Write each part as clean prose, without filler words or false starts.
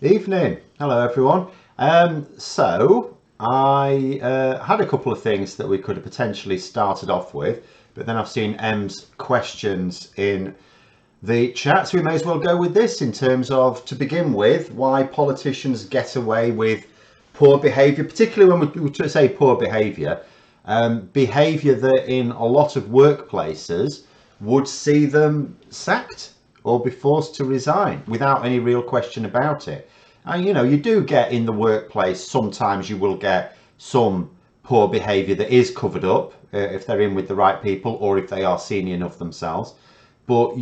Evening. Hello everyone. So I had a couple of things that we could have potentially started off with, but then I've seen M's questions in the chat, so we may as well go with this in terms of, to begin with, why politicians get away with poor behaviour, particularly when we say poor behaviour, behaviour that in a lot of workplaces would see them sacked or be forced to resign without any real question about it. And you do get in the workplace, sometimes you will get some poor behaviour that is covered up if they're in with the right people or if they are senior enough themselves, but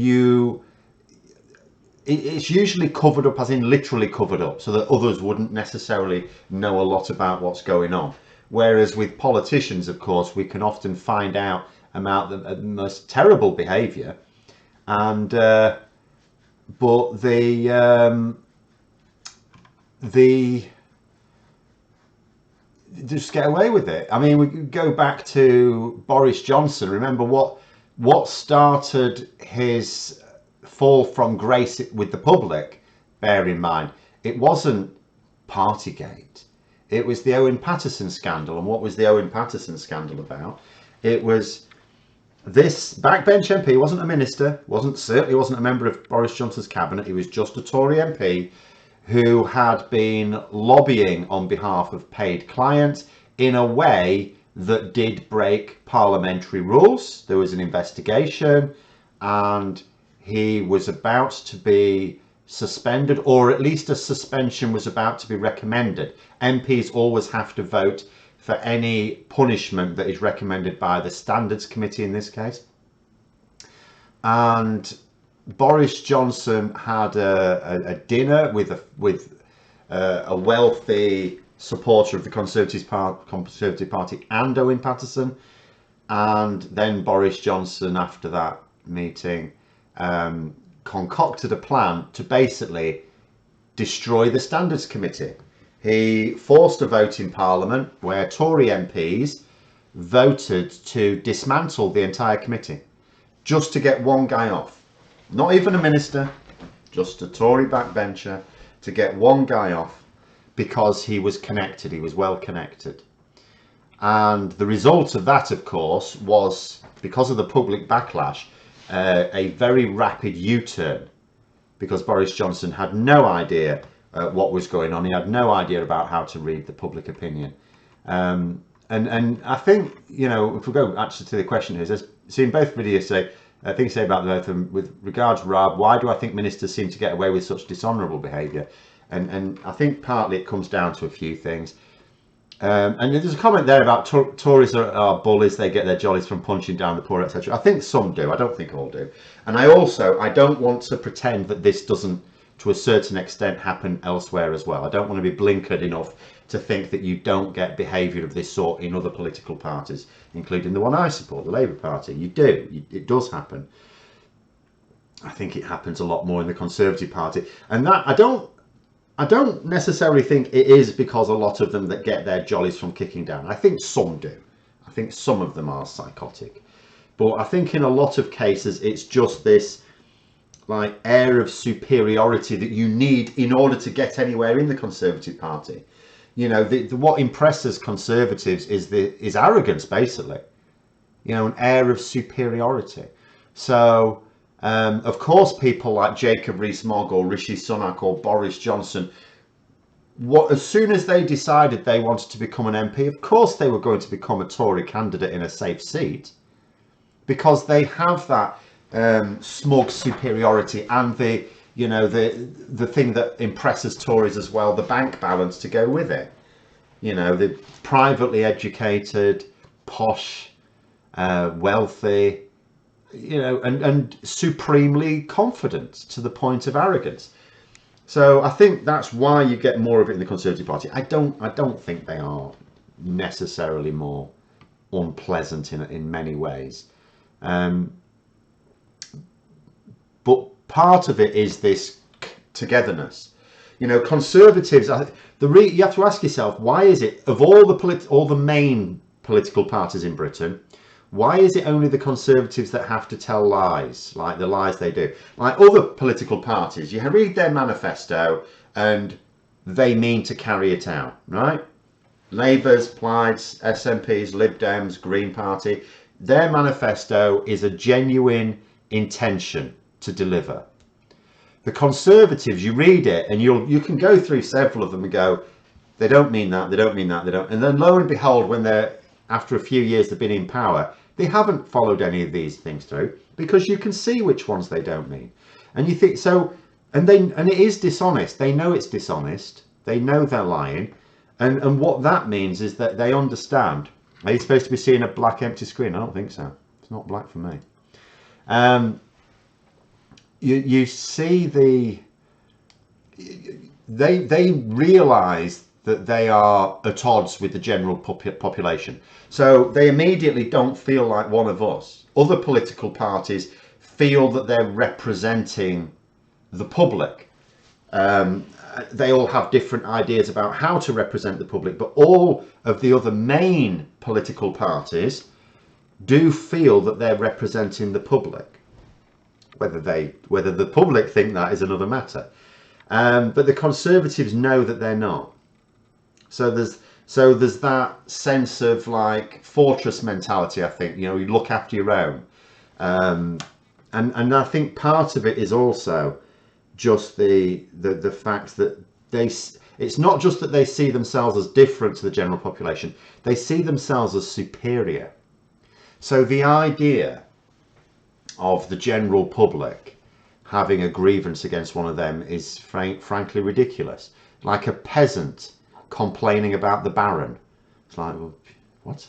it's usually covered up as in literally covered up so that others wouldn't necessarily know a lot about what's going on. Whereas with politicians, of course, we can often find out about the most terrible behaviour, and but the just get away with it. I mean, we could go back to Boris Johnson. Remember what started his fall from grace with the public? Bear in mind, it wasn't Partygate. It was the Owen Paterson scandal. And what was the Owen Paterson scandal about? It was this backbench MP, wasn't a minister, certainly wasn't a member of Boris Johnson's cabinet. He was just a Tory MP who had been lobbying on behalf of paid clients in a way that did break parliamentary rules. There was an investigation and he was about to be suspended, or at least a suspension was about to be recommended. MPs always have to vote for any punishment that is recommended by the Standards Committee in this case. And Boris Johnson had a dinner with a wealthy supporter of the Conservative Party and Owen Paterson, and then Boris Johnson, after that meeting, concocted a plan to basically destroy the Standards Committee. He forced a vote in Parliament where Tory MPs voted to dismantle the entire committee just to get one guy off. Not even a minister, just a Tory backbencher, to get one guy off because he was connected, he was well connected. And the result of that, of course, was, because of the public backlash, a very rapid U-turn, because Boris Johnson had no idea what was going on. He had no idea about how to read the public opinion. And I think, if we go actually to the question here, there's seen both videos say, things say about both of them. With regards Rab, why do I think ministers seem to get away with such dishonourable behaviour? And I think partly it comes down to a few things. And there's a comment there about Tories are bullies, they get their jollies from punching down the poor, etc. I think some do, I don't think all do. And I don't want to pretend that this doesn't, to a certain extent, happen elsewhere as well. I don't want to be blinkered enough to think that you don't get behaviour of this sort in other political parties, including the one I support, the Labour Party. You do, it does happen. I think it happens a lot more in the Conservative Party, and that I don't necessarily think it is because a lot of them that get their jollies from kicking down. I think some do. I think some of them are psychotic, but I think in a lot of cases it's just this like air of superiority that you need in order to get anywhere in the Conservative Party. What impresses Conservatives is arrogance, basically. An air of superiority. So of course people like Jacob Rees-Mogg or Rishi Sunak or Boris Johnson, as soon as they decided they wanted to become an MP, of course they were going to become a Tory candidate in a safe seat, because they have that smug superiority and the thing that impresses Tories as well, the bank balance to go with it. The privately educated, posh, wealthy, and supremely confident to the point of arrogance. So I think that's why you get more of it in the Conservative Party. I don't think they are necessarily more unpleasant in many ways. But part of it is this togetherness. Conservatives. You have to ask yourself, why is it, of all the main political parties in Britain, why is it only the Conservatives that have to tell lies, like the lies they do? Like other political parties, you read their manifesto and they mean to carry it out, right? Labour's, Plaid's, SNP's, Lib Dems, Green Party, their manifesto is a genuine intention to deliver. The Conservatives, you read it and you can go through several of them and go, they don't mean that, they don't mean that, they don't. And then lo and behold, when they're, after a few years they've been in power, they haven't followed any of these things through, because you can see which ones they don't mean. And you think so, and it is dishonest. They know it's dishonest. They know they're lying. And what that means is that they understand. Are you supposed to be seeing a black empty screen? I don't think so. It's not black for me. You see they realise that they are at odds with the general population. So they immediately don't feel like one of us. Other political parties feel that they're representing the public. They all have different ideas about how to represent the public, but all of the other main political parties do feel that they're representing the public. Whether the public think that is another matter. But the Conservatives know that they're not. So there's that sense of like fortress mentality, I think. You know, you look after your own. And I think part of it is also just the fact that it's not just that they see themselves as different to the general population, they see themselves as superior. So the idea of the general public having a grievance against one of them is frankly ridiculous. Like a peasant complaining about the baron. It's like, well, what?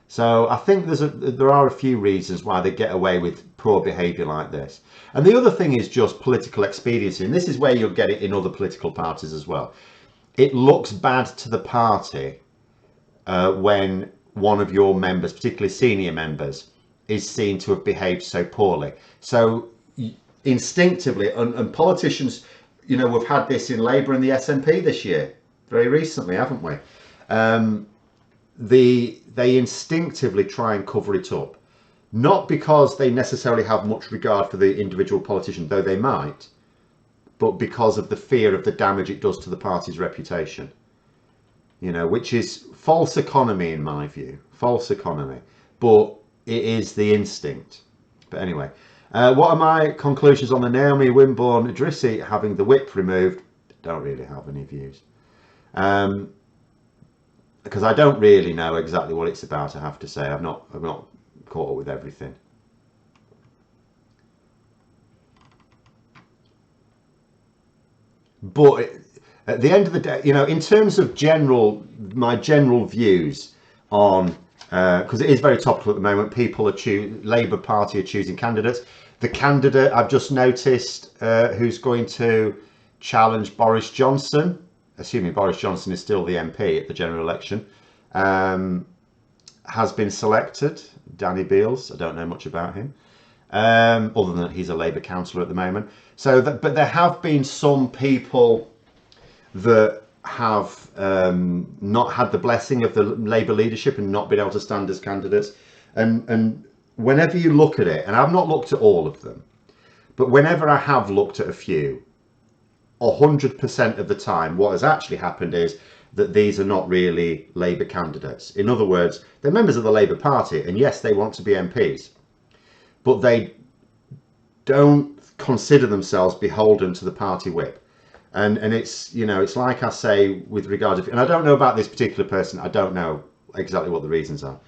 So I think there are a few reasons why they get away with poor behaviour like this. And the other thing is just political expediency, and this is where you'll get it in other political parties as well. It looks bad to the party when one of your members, particularly senior members, is seen to have behaved so poorly. So instinctively, and politicians, you know, we've had this in Labour and the SNP this year, very recently, haven't we? They instinctively try and cover it up, not because they necessarily have much regard for the individual politician, though they might, but because of the fear of the damage it does to the party's reputation. You know, which is false economy in my view, false economy, but it is the instinct. But anyway, what are my conclusions on the Naomi Wimborne Idrissi having the whip removed? Don't really have any views. Because I don't really know exactly what it's about, I have to say. I've not caught up with everything. But at the end of the day, you know, in terms of my general views on, because it is very topical at the moment, people are Labour Party are choosing candidates. The candidate I've just noticed who's going to challenge Boris Johnson, assuming Boris Johnson is still the MP at the general election, has been selected. Danny Beales, I don't know much about him, other than that he's a Labour councillor at the moment. So, but there have been some people that have not had the blessing of the Labour leadership and not been able to stand as candidates. And whenever you look at it, and I've not looked at all of them, but whenever I have looked at a few, 100% of the time, what has actually happened is that these are not really Labour candidates. In other words, they're members of the Labour Party, and yes, they want to be MPs, but they don't consider themselves beholden to the party whip. And it's, you know, it's like I say with regard to, and I don't know about this particular person, I don't know exactly what the reasons are,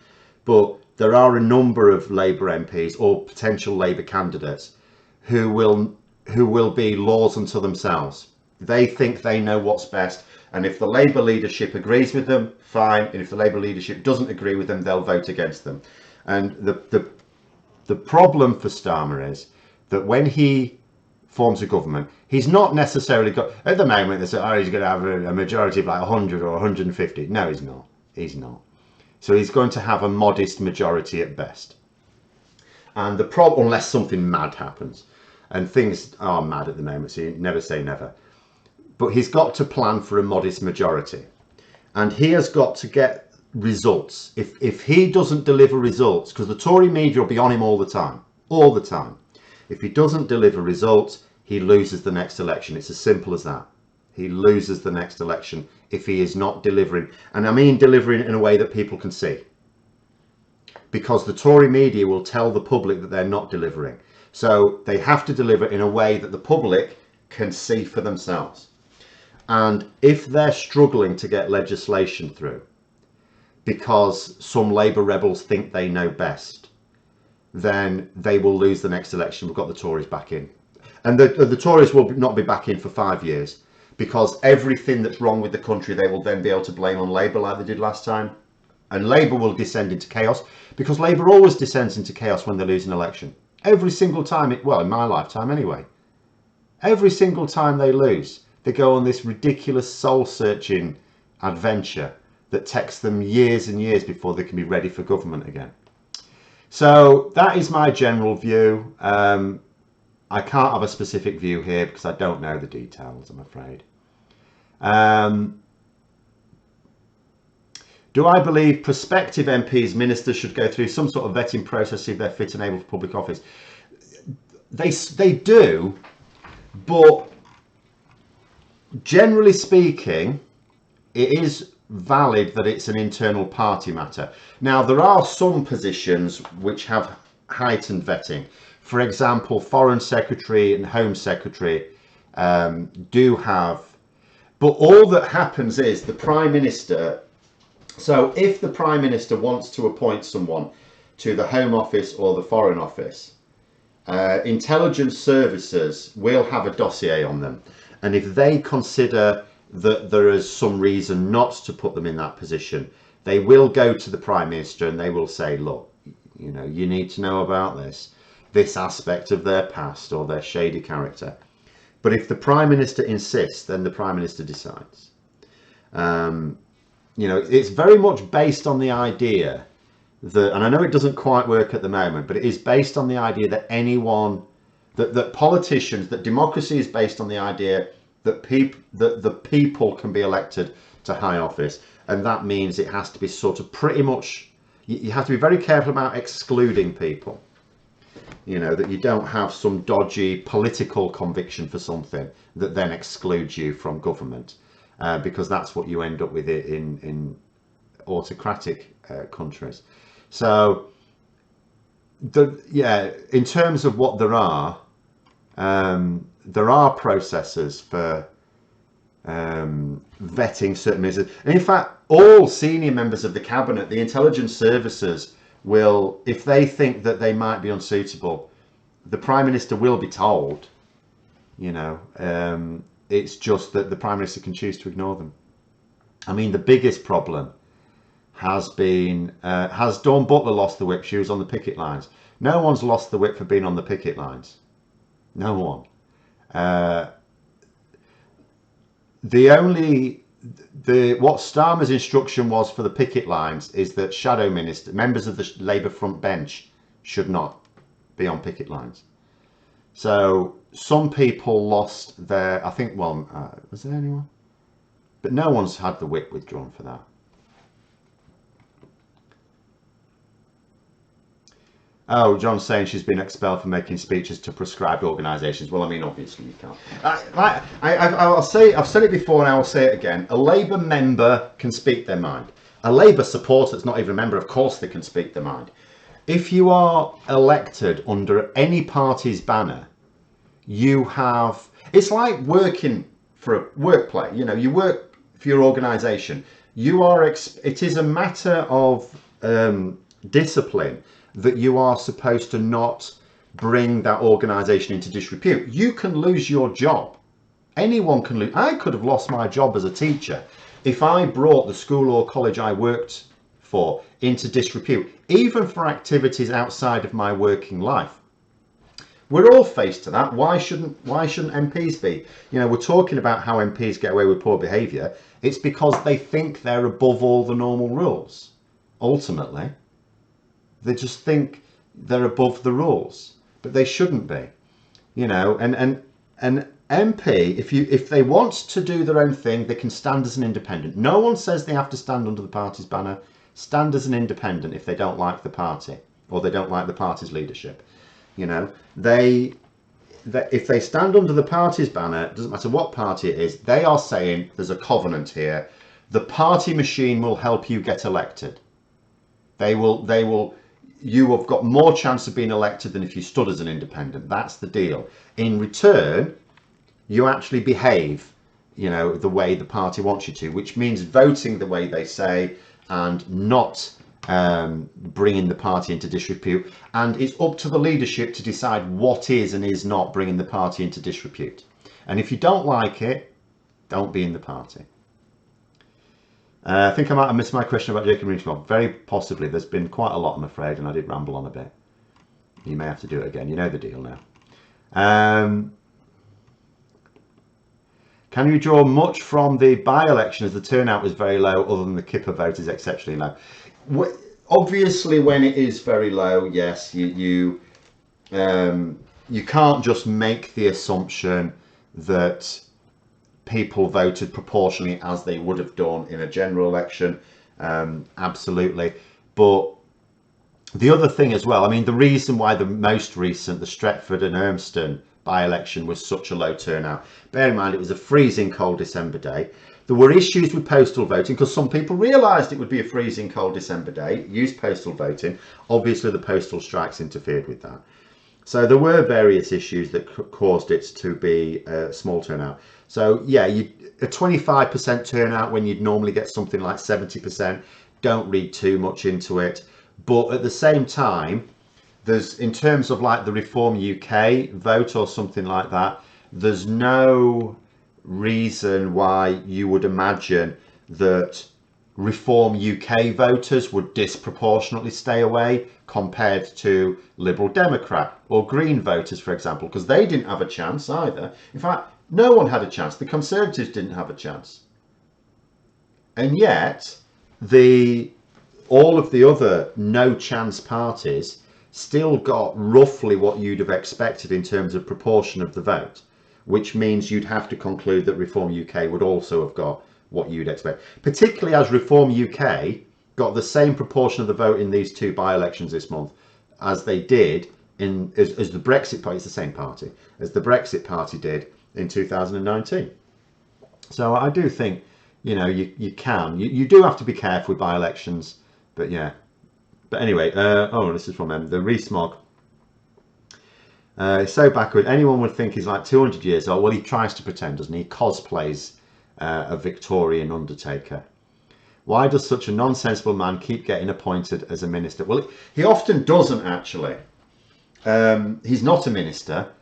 but there are a number of Labour MPs or potential Labour candidates who will be laws unto themselves. They think they know what's best, and if the Labour leadership agrees with them, fine, and if the Labour leadership doesn't agree with them, they'll vote against them. And the problem for Starmer is that when he forms a government, he's not necessarily got, at the moment they say, oh, he's going to have a majority of like 100 or 150. No, he's not. He's not. So he's going to have a modest majority at best. And the problem, unless something mad happens, and things are mad at the moment, so you never say never. But he's got to plan for a modest majority. And he has got to get results. If he doesn't deliver results, because the Tory media will be on him all the time. All the time. If he doesn't deliver results, he loses the next election. It's as simple as that. he loses the next election if he is not delivering. And I mean delivering in a way that people can see. Because the Tory media will tell the public that they're not delivering. So they have to deliver in a way that the public can see for themselves. And if they're struggling to get legislation through because some Labour rebels think they know best, then they will lose the next election. We've got the Tories back in. And the Tories will not be back in for 5 years, because everything that's wrong with the country they will then be able to blame on Labour like they did last time. And Labour will descend into chaos, because Labour always descends into chaos when they lose an election. Every single time, well, in my lifetime anyway. Every single time they lose, they go on this ridiculous soul-searching adventure that takes them years and years before they can be ready for government again. So that is my general view. I can't have a specific view here because I don't know the details, I'm afraid. Do I believe prospective MPs, ministers should go through some sort of vetting process if they're fit and able for public office? They do, but generally speaking, it is valid that it's an internal party matter. Now, there are some positions which have heightened vetting. For example, Foreign Secretary and Home Secretary do have, but all that happens is the Prime Minister. So if the Prime Minister wants to appoint someone to the Home Office or the Foreign Office, intelligence services will have a dossier on them. And if they consider that there is some reason not to put them in that position, they will go to the Prime Minister and they will say, look, you know, you need to know about this aspect of their past or their shady character. But if the Prime Minister insists, then the Prime Minister decides. You know, it's very much based on the idea that, and I know it doesn't quite work at the moment, but it is based on the idea that anyone, that politicians, that democracy is based on the idea that the people can be elected to high office. And that means it has to be sort of pretty much, you have to be very careful about excluding people. You know, that you don't have some dodgy political conviction for something that then excludes you from government. Because that's what you end up with in autocratic countries. So, in terms of what there are processes for vetting certain ministers. And in fact, all senior members of the cabinet, the intelligence services will, if they think that they might be unsuitable, the Prime Minister will be told, you know, it's just that the Prime Minister can choose to ignore them. I mean, the biggest problem has been, has Dawn Butler lost the whip? She was on the picket lines. No one's lost the whip for being on the picket lines. No one. What Starmer's instruction was for the picket lines is that shadow minister, members of the Labour front bench should not be on picket lines. So some people lost their, I think, well, was there anyone? But no one's had the whip withdrawn for that. Oh, John's saying she's been expelled for making speeches to proscribed organisations. Well, I mean, obviously you can't. I've said it before and I will say it again. A Labour member can speak their mind. A Labour supporter that's not even a member, of course they can speak their mind. If you are elected under any party's banner, you have, it's like working for a workplace. You know, you work for your organisation. You are, it is a matter of discipline that you are supposed to not bring that organisation into disrepute. You can lose your job. Anyone can lose. I could have lost my job as a teacher if I brought the school or college I worked for into disrepute, even for activities outside of my working life. We're all faced to that. Why shouldn't MPs be? You know, we're talking about how MPs get away with poor behaviour. It's because they think they're above all the normal rules. Ultimately, they just think they're above the rules, but they shouldn't be. You know, and an MP, if they want to do their own thing, they can stand as an independent. No one says they have to stand under the party's banner. Stand as an independent if they don't like the party or they don't like the party's leadership. You know, that if they stand under the party's banner, it doesn't matter what party it is, they are saying there's a covenant here. The party machine will help you get elected. You have got more chance of being elected than if you stood as an independent. That's the deal. In return, you actually behave, the way the party wants you to, which means voting the way they say and not bringing the party into disrepute. And it's up to the leadership to decide what is and is not bringing the party into disrepute. And if you don't like it, don't be in the party. I think I might have missed my question about Jacob Rees-Mogg. Very possibly. There's been quite a lot, I'm afraid, and I did ramble on a bit. You may have to do it again. You know the deal now. Can you draw much from the by-election as the turnout was very low, other than the Kipper vote is exceptionally low? Obviously, when it is very low, yes, you can't just make the assumption that people voted proportionally as they would have done in a general election. Absolutely. But the other thing as well, I mean, the reason why the most recent, the Stretford and Urmston by-election was such a low turnout, bear in mind it was a freezing cold December day. There were issues with postal voting because some people realised it would be a freezing cold December day, used postal voting. Obviously the postal strikes interfered with that. So there were various issues that caused it to be a small turnout. So yeah, a 25% turnout when you'd normally get something like 70%, don't read too much into it. But at the same time, there's, in terms of like the Reform UK vote or something like that, there's no reason why you would imagine that Reform UK voters would disproportionately stay away compared to Liberal Democrat or Green voters, for example, because they didn't have a chance either. In fact, no one had a chance. The Conservatives didn't have a chance. And yet, all of the other no chance parties still got roughly what you'd have expected in terms of proportion of the vote, which means you'd have to conclude that Reform UK would also have got what you'd expect, particularly as Reform UK got the same proportion of the vote in these two by-elections this month as they did as the Brexit party, it's the same party, as the Brexit party did in 2019. So I do think, you do have to be careful with by-elections, but yeah. But anyway, this is from the Rees-Mogg. So backward, anyone would think he's like 200 years old. Well, he tries to pretend, doesn't he? He cosplays a Victorian undertaker. Why does such a nonsensible man keep getting appointed as a minister? Well, he often doesn't actually. He's not a minister.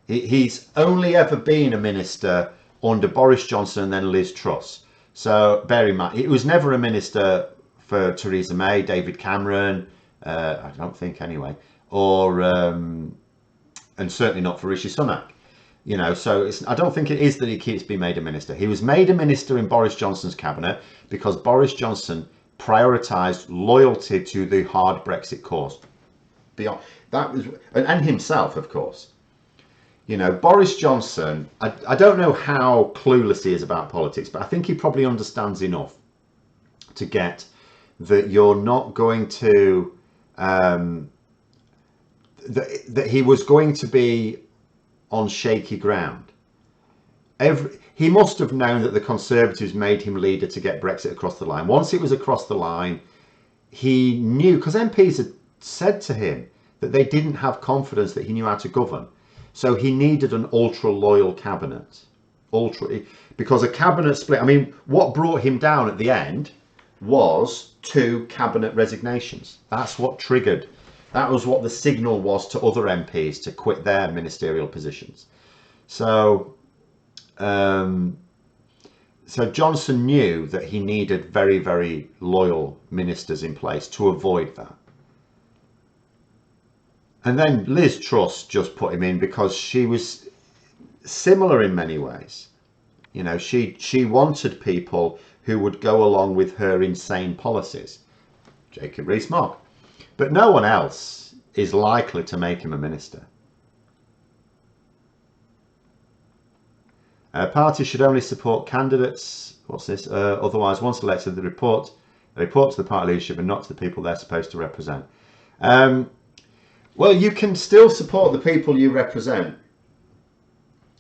He's only ever been a minister under Boris Johnson and then Liz Truss. So bear in mind, he was never a minister for Theresa May, David Cameron, I don't think anyway, or and certainly not for Rishi Sunak. So I don't think it is that he keeps being made a minister. He was made a minister in Boris Johnson's cabinet because Boris Johnson prioritised loyalty to the hard Brexit cause. Beyond that was, and himself, of course. Boris Johnson, I don't know how clueless he is about politics, but I think he probably understands enough to get that you're not going to, that he was going to be on shaky ground. He must have known that the Conservatives made him leader to get Brexit across the line. Once it was across the line, he knew, because MPs had said to him that they didn't have confidence that he knew how to govern. So he needed an ultra-loyal cabinet. Because a cabinet split, I mean, what brought him down at the end was 2 cabinet resignations. That's what triggered. That was what the signal was to other MPs to quit their ministerial positions. So, so Johnson knew that he needed very, very loyal ministers in place to avoid that. And then Liz Truss just put him in because she was similar in many ways. She wanted people who would go along with her insane policies. Jacob Rees-Mogg. But no one else is likely to make him a minister. Parties should only support candidates. What's this? Otherwise, once elected, they report to the party leadership and not to the people they're supposed to represent. Well, you can still support the people you represent,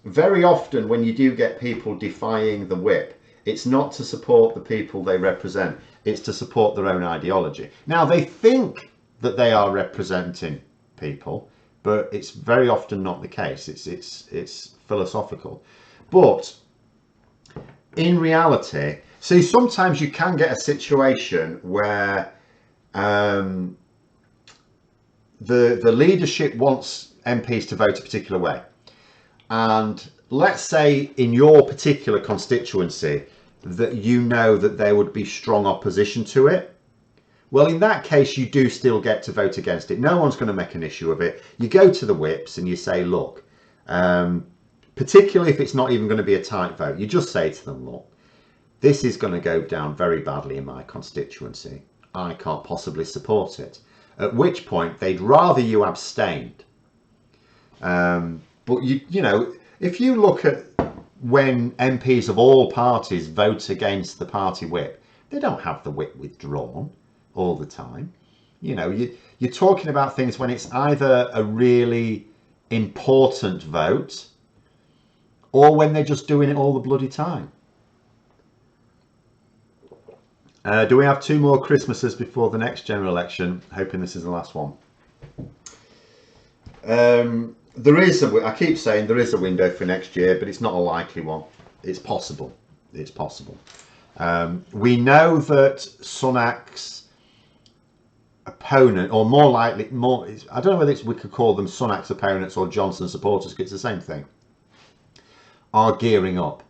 very often when you do get people defying the whip, it's not to support the people they represent, it's to support their own ideology. Now, they think that they are representing people, but it's very often not the case. It's philosophical. But in reality, see, sometimes you can get a situation where the leadership wants MPs to vote a particular way. And let's say in your particular constituency that you know that there would be strong opposition to it. Well, in that case, you do still get to vote against it. No one's going to make an issue of it. You go to the whips and you say, look, particularly if it's not even going to be a tight vote, you just say to them, look, this is going to go down very badly in my constituency. I can't possibly support it. At which point they'd rather you abstained. But you know, if you look at when MPs of all parties vote against the party whip, they don't have the whip withdrawn all the time. You know, you're talking about things when it's either a really important vote or when they're just doing it all the bloody time. Do we have 2 more Christmases before the next general election? Hoping this is the last one. There is I keep saying there is a window for next year, but it's not a likely one. It's possible. It's possible. We know that Sunak's opponent, or more likely, I don't know whether we could call them Sunak's opponents or Johnson supporters, because it's the same thing, are gearing up.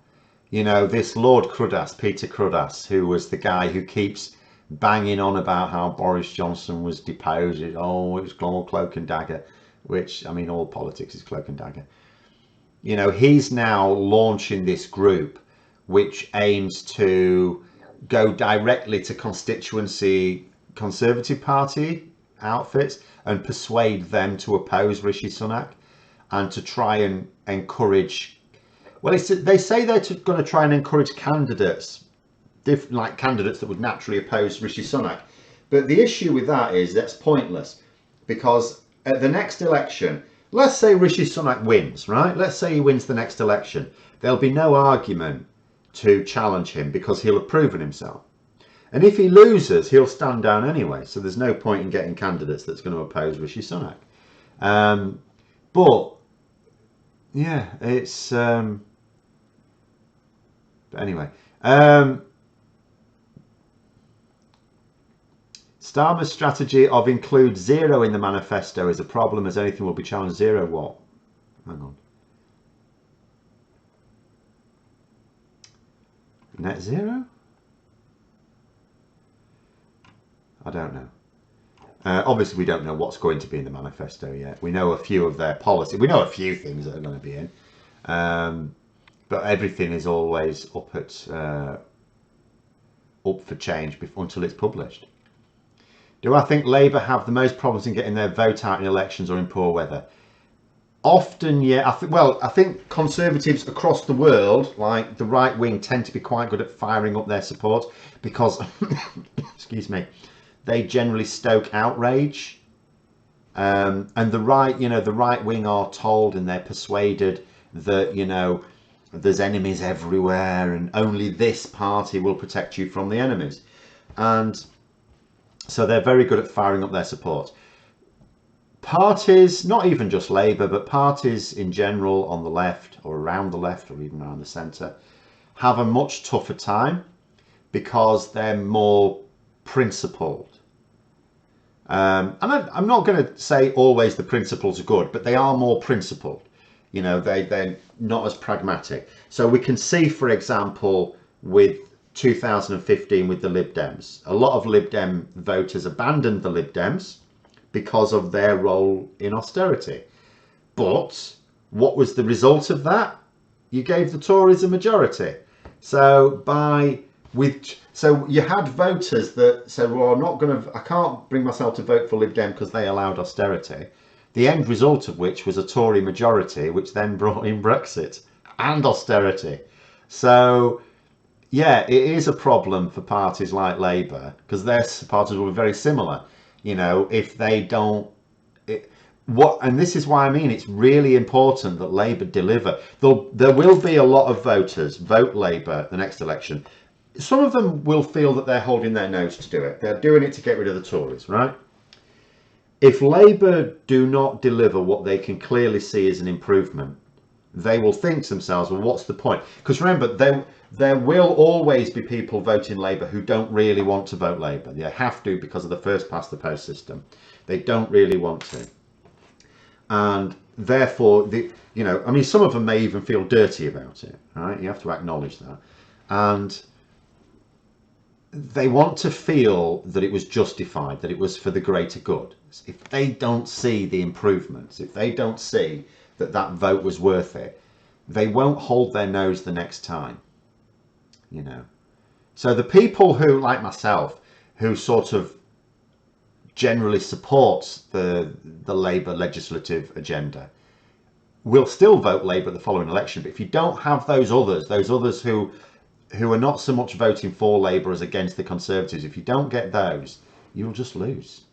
You know, this Lord Cruddas, Peter Cruddas, who was the guy who keeps banging on about how Boris Johnson was deposed. Oh, it was all cloak and dagger, which, I mean, all politics is cloak and dagger. You know, he's now launching this group which aims to go directly to constituency Conservative Party outfits and persuade them to oppose Rishi Sunak and to try and encourage, well, they say they're going to try and encourage candidates, like candidates that would naturally oppose Rishi Sunak. But the issue with that is that's pointless, because at the next election, let's say Rishi Sunak wins, right? Let's say he wins the next election. There'll be no argument to challenge him because he'll have proven himself. And if he loses, he'll stand down anyway. So there's no point in getting candidates that's going to oppose Rishi Sunak. But yeah, it's but anyway. Starmer's strategy of include zero in the manifesto is a problem, as anything will be challenged. Zero what? Hang on. Net zero? I don't know. Obviously, we don't know what's going to be in the manifesto yet. We know a few of their policy. We know a few things that are going to be in. But everything is always up for change until it's published. Do I think Labour have the most problems in getting their vote out in elections or in poor weather? Often, yeah. I think Conservatives across the world, like the right wing, tend to be quite good at firing up their support because, excuse me, they generally stoke outrage. And the right, you know, the right wing are told and they're persuaded that, you know, there's enemies everywhere and only this party will protect you from the enemies. And so they're very good at firing up their support. Parties, not even just Labour, but parties in general on the left or around the left or even around the centre, have a much tougher time because they're more principled. And I'm not going to say always the principles are good, but they are more principled. You know, they're not as pragmatic. So we can see, for example, with 2015 with the Lib Dems, a lot of Lib Dem voters abandoned the Lib Dems because of their role in austerity. But what was the result of that? You gave the Tories a majority. So so you had voters that said, well, I can't bring myself to vote for Lib Dem because they allowed austerity. The end result of which was a Tory majority, which then brought in Brexit and austerity. So yeah, it is a problem for parties like Labour because their parties will be very similar. You know, if they don't, and this is why I mean it's really important that Labour deliver. There will be a lot of voters vote Labour the next election. Some of them will feel that they're holding their nose to do it. They're doing it to get rid of the Tories, right? If Labour do not deliver what they can clearly see as an improvement, they will think to themselves, well, what's the point? Because remember, there will always be people voting Labour who don't really want to vote Labour. They have to because of the first past the post system. They don't really want to. And therefore, I mean, some of them may even feel dirty about it, right? You have to acknowledge that. And they want to feel that it was justified, that it was for the greater good. If they don't see the improvements, if they don't see that that vote was worth it, they won't hold their nose the next time, So the people who, like myself, who sort of generally supports the Labour legislative agenda, will still vote Labour at the following election. But if you don't have those others who are not so much voting for Labour as against the Conservatives, if you don't get those, you'll just lose.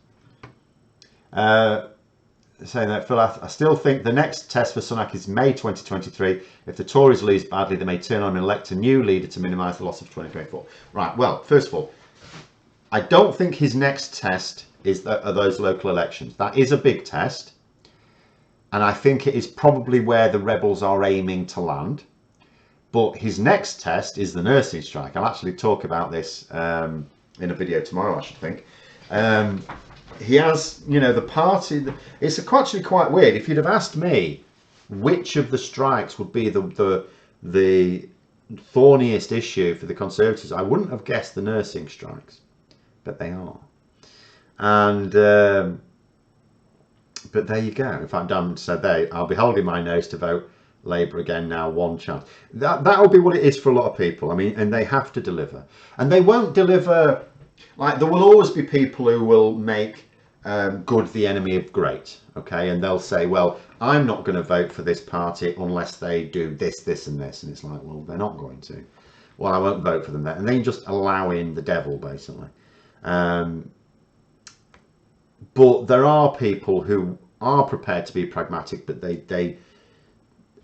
Saying that, Phil, I still think the next test for Sunak is May 2023. If the Tories lose badly, they may turn on and elect a new leader to minimise the loss of 2024. Right, well, first of all, I don't think his next test are those local elections. That is a big test. And I think it is probably where the rebels are aiming to land. But his next test is the nursing strike. I'll actually talk about this in a video tomorrow, I should think. He has, the party. It's actually quite weird. If you'd have asked me which of the strikes would be the thorniest issue for the Conservatives, I wouldn't have guessed the nursing strikes, but they are. And but there you go. In fact, Dan said I'll be holding my nose to vote Labour again now, one chance. That'll be what it is for a lot of people. I mean, and they have to deliver, and they won't deliver. Like, there will always be people who will make good the enemy of great, okay, and they'll say, well, I'm not going to vote for this party unless they do this, this and this, and it's like, well, they're not going to. Well, I won't vote for them then, and then just allow in the devil, basically. But there are people who are prepared to be pragmatic, but they're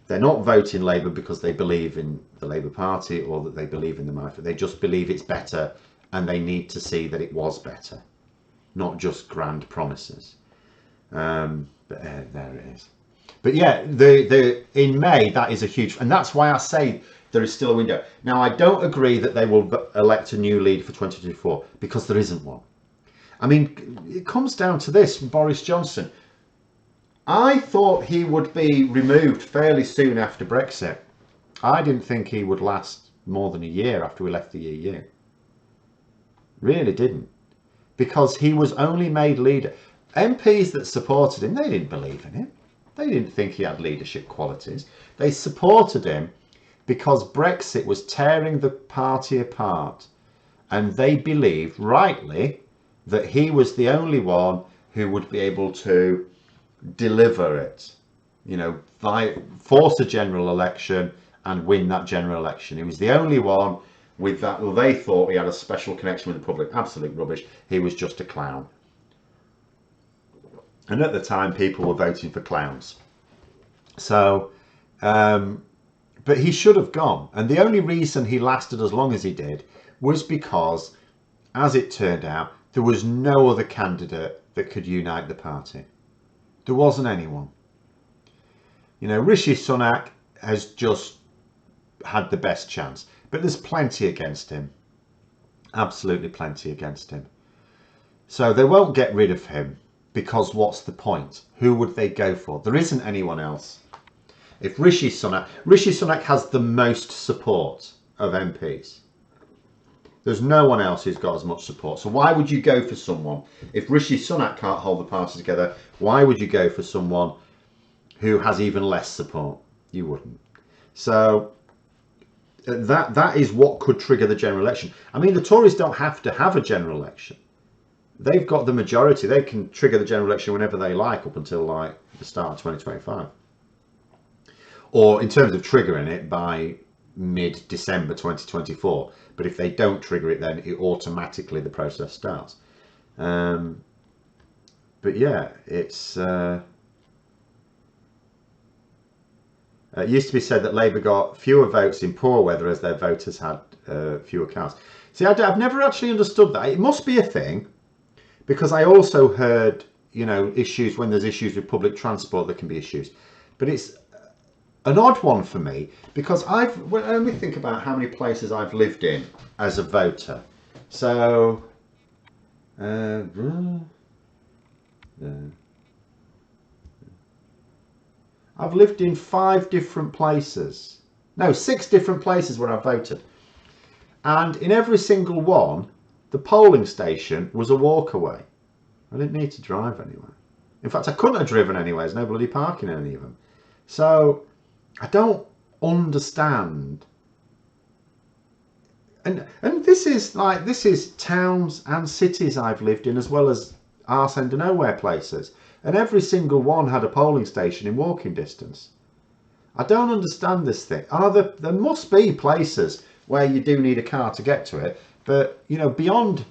not voting Labour because they believe in the Labour Party or that they believe in the MIFA. They just believe it's better, and they need to see that it was better, not just grand promises. But there it is. But yeah, in May, that is a huge, and that's why I say there is still a window. Now, I don't agree that they will elect a new leader for 2024 because there isn't one. I mean, it comes down to this from Boris Johnson. I thought he would be removed fairly soon after Brexit. I didn't think he would last more than a year after we left the EU. Really didn't. Because he was only made leader. MPs that supported him, they didn't believe in him. They didn't think he had leadership qualities. They supported him because Brexit was tearing the party apart. And they believed, rightly, that he was the only one who would be able to deliver it, force a general election and win that general election. He was the only one with that. Well, they thought he had a special connection with the public. Absolute rubbish. He was just a clown. And at the time, people were voting for clowns. So, but he should have gone. And the only reason he lasted as long as he did was because, as it turned out, there was no other candidate that could unite the party. There wasn't anyone. Rishi Sunak has just had the best chance, but there's plenty against him. Absolutely plenty against him. So they won't get rid of him because what's the point? Who would they go for? There isn't anyone else. If Rishi Sunak has the most support of MPs. There's no one else who's got as much support. So why would you go for someone? If Rishi Sunak can't hold the party together, why would you go for someone who has even less support? You wouldn't. So that is what could trigger the general election. I mean, the Tories don't have to have a general election. They've got the majority. They can trigger the general election whenever they like up until like the start of 2025. Or in terms of triggering it by mid-December 2024. But if they don't trigger it, then it automatically the process starts. But yeah, it's It used to be said that Labour got fewer votes in poor weather as their voters had fewer cars. See, I've never actually understood that. It must be a thing, because I also heard, you know, issues when there's issues with public transport, there can be issues. But it's an odd one for me, because when I only think about how many places I've lived in as a voter. So, I've lived in 5 different places. No, 6 different places where I voted. And in every single one, the polling station was a walk away. I didn't need to drive anywhere. In fact, I couldn't have driven anywhere. There's no bloody parking in any of them. So, I don't understand. And this is towns and cities I've lived in, as well as arse end of nowhere places. And every single one had a polling station in walking distance. I don't understand this thing. There must be places where you do need a car to get to it, but you know, beyond,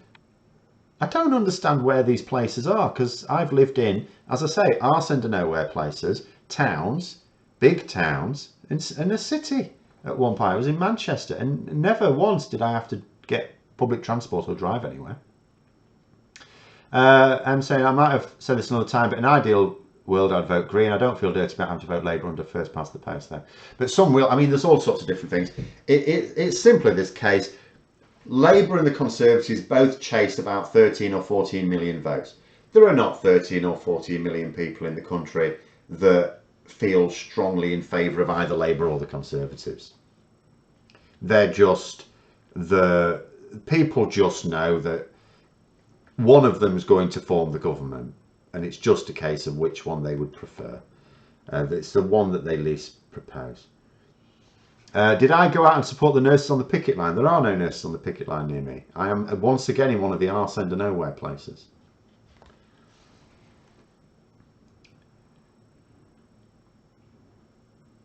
I don't understand where these places are, because I've lived in, as I say, arse end of nowhere places, towns, big towns, and a city. At one point I was in Manchester, and never once did I have to get public transport or drive anywhere. I'm saying, I might have said this another time, but in an ideal world I'd vote Green. I don't feel dirty about having to vote Labour under first past the post though. But some will. I mean, there's all sorts of different things. It's simply this case. Labour and the Conservatives both chased about 13 or 14 million votes. There are not 13 or 14 million people in the country that feel strongly in favour of either Labour or the Conservatives. They're just, the people just know that one of them is going to form the government, and it's just a case of which one they would prefer. It's the one that they least propose. Did I go out and support the nurses on the picket line? There are no nurses on the picket line near me. I am once again in one of the arse end of nowhere places.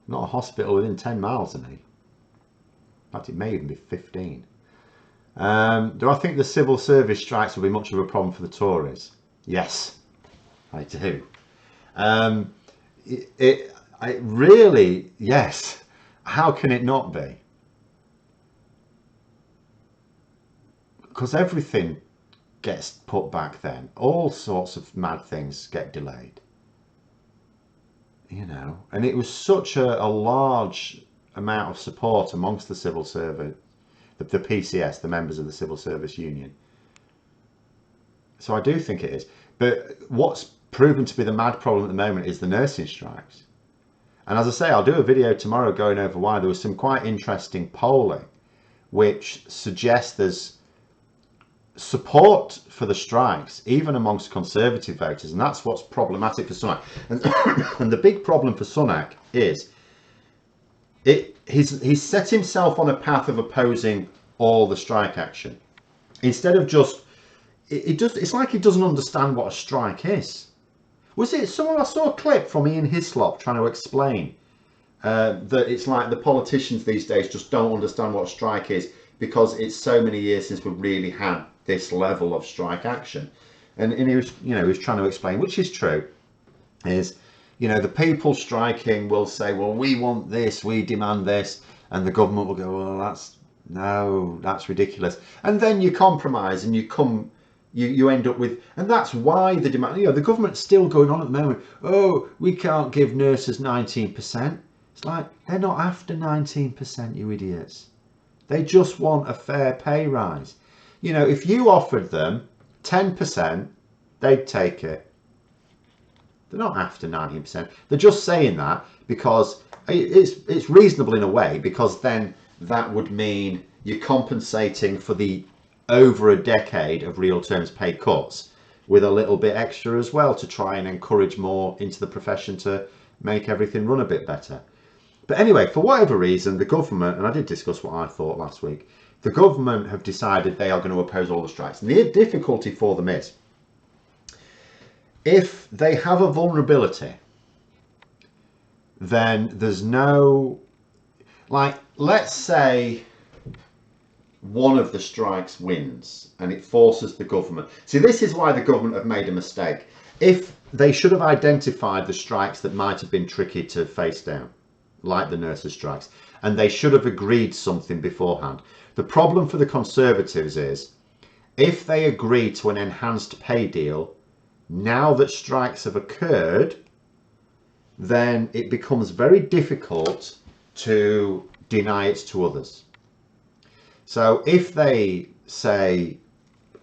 Not a hospital within 10 miles of me. In fact, it may even be 15. Do I think the civil service strikes will be much of a problem for the Tories? Yes, I do. I really, yes. How can it not be? Because everything gets put back then. All sorts of mad things get delayed. You know, and it was such a large amount of support amongst the civil servant, the PCS, the members of the Civil Service Union. So I do think it is. But what's proven to be the mad problem at the moment is the nursing strikes. And as I say, I'll do a video tomorrow going over why. There was some quite interesting polling which suggests there's support for the strikes even amongst Conservative voters, and that's what's problematic for Sunak. And the big problem for Sunak is he's set himself on a path of opposing all the strike action instead of just it's like he doesn't understand what a strike is. Was it someone, I saw a clip from Ian Hislop trying to explain that it's like the politicians these days just don't understand what a strike is because it's so many years since we really had this level of strike action. And he was, you know, he was trying to explain, which is true, is, you know, the people striking will say, well, we want this, we demand this, and the government will go, well, that's ridiculous. And then you compromise and you end up with, and that's why the demand, you know, the government's still going on at the moment. Oh, we can't give nurses 19%. It's like, they're not after 19%, you idiots. They just want a fair pay rise. You know, if you offered them 10%, they'd take it. They're not after 19%. They're just saying that because it's reasonable in a way, because then that would mean you're compensating for the over a decade of real terms pay cuts with a little bit extra as well to try and encourage more into the profession to make everything run a bit better. But anyway, for whatever reason, the government, and I did discuss what I thought last week, the government have decided they are going to oppose all the strikes. And the difficulty for them is, if they have a vulnerability, then there's no, like, let's say one of the strikes wins and it forces the government. See, this is why the government have made a mistake. If they should have identified the strikes that might have been tricky to face down. like the nurses' strikes, and they should have agreed something beforehand. The problem for the Conservatives is, if they agree to an enhanced pay deal, now that strikes have occurred, then it becomes very difficult to deny it to others. So if they say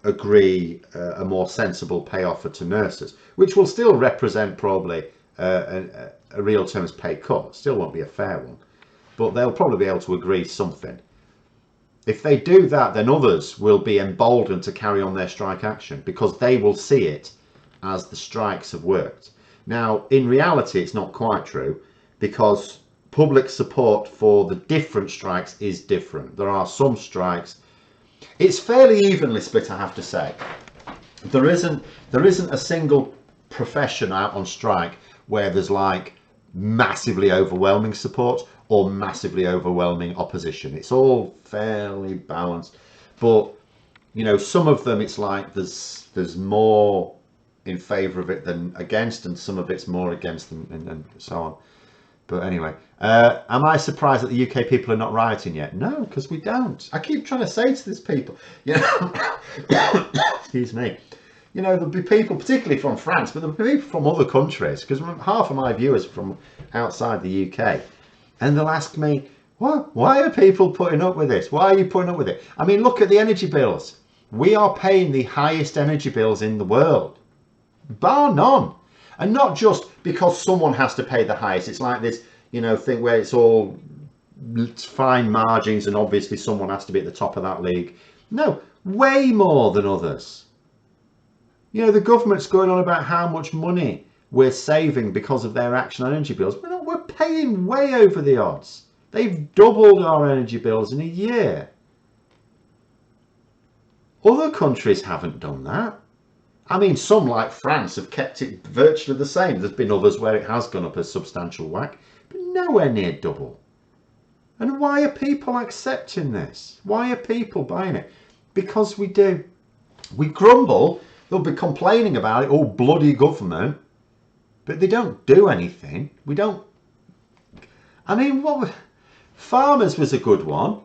agree a more sensible pay offer to nurses, which will still represent probably a real terms pay cut, still won't be a fair one, but they'll probably be able to agree something. If they do that, then others will be emboldened to carry on their strike action because they will see it as the strikes have worked. Now, in reality, it's not quite true because public support for the different strikes is different. There are some strikes. It's fairly evenly split, I have to say. There isn't a single profession out on strike where there's like massively overwhelming support or massively overwhelming opposition. It's all fairly balanced, but you know, some of them it's like there's more in favour of it than against, and some of it's more against them, and so on. But anyway, am I surprised that the UK people are not rioting yet? No, because we don't. I keep trying to say to these people, you know, excuse me, you know, there'll be people, particularly from France, but there'll be people from other countries, because half of my viewers are from outside the UK, and they'll ask me, what? Why are people putting up with this? Why are you putting up with it? I mean, look at the energy bills. We are paying the highest energy bills in the world, bar none. And not just because someone has to pay the highest. It's like this, you know, thing where it's all fine margins and obviously someone has to be at the top of that league. No, way more than others. You know, the government's going on about how much money we're saving because of their action on energy bills. We're paying way over the odds. They've doubled our energy bills in a year. Other countries haven't done that. I mean, some like France have kept it virtually the same. There's been others where it has gone up a substantial whack, but nowhere near double. And why are people accepting this? Why are people buying it? Because we do. We grumble, they'll be complaining about it, oh bloody government, but they don't do anything. We don't. I mean, farmers was a good one.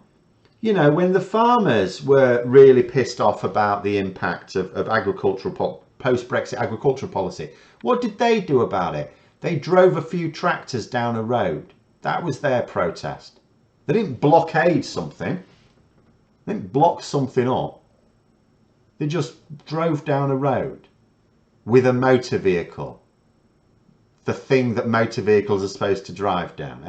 You know, when the farmers were really pissed off about the impact of post-Brexit agricultural policy, what did they do about it? They drove a few tractors down a road. That was their protest. They didn't blockade something. They didn't block something up. They just drove down a road with a motor vehicle. The thing that motor vehicles are supposed to drive down.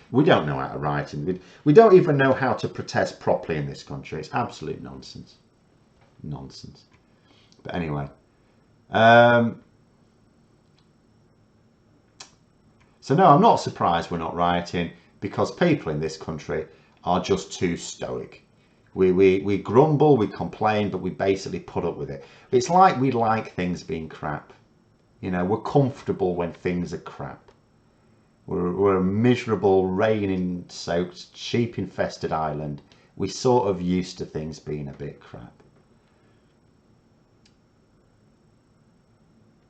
We don't know how to write, and we don't even know how to protest properly in this country. It's absolute nonsense. Nonsense. But anyway. So no, I'm not surprised we're not rioting, because people in this country are just too stoic. We grumble, we complain, but we basically put up with it. It's like we like things being crap. You know, we're comfortable when things are crap. We're a miserable, rain-soaked, sheep-infested island. We're sort of used to things being a bit crap.